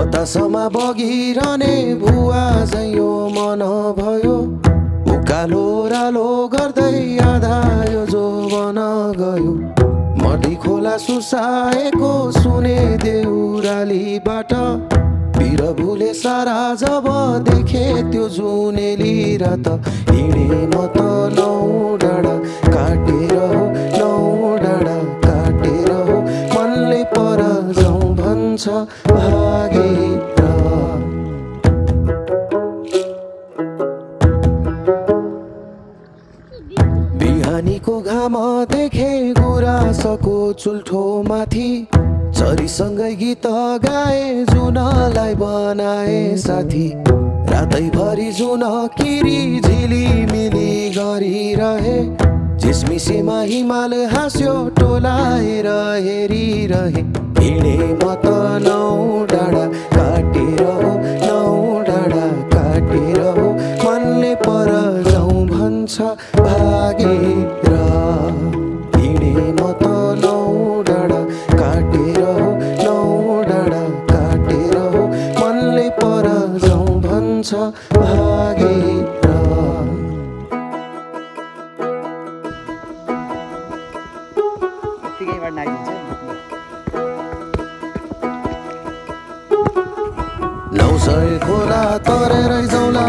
बतासमा बगिरहने भुवा झैयो मन भयो उकालो रालो गर्दै आधा यो जोवन गयो मडी खोला सुसाएको सुने देउरालीबाट बिरबुले सारा जब देखे त्यो जुनेली रात हिँडे म त नौ डाँडा काटेर हो नौ डाँडा काटेर हो मनले पर जाउँ भन्छ भागेर बिहानीको घाम देखे गुराँसको चुल्ठो माथि चरीसँगै गीत गाए जुनलाई बनाए साथी रातैभरि जुन किरी झिलिमिली गरिरहे झिसमिसेमा हिमाल हाँस्यो टोलाएर हेरिरहे हिँडे म त नौ डाँडा काटेर हो नौ डाँडा काटेर हो मनले पर जाउँ भन्छ भागेर हिँडे म त नौ डाँडा काटेर हो नौ डाँडा काटेर हो मनले पर जाउँ भन्छ भागेर नौ सय खोला तरेरै जाउँला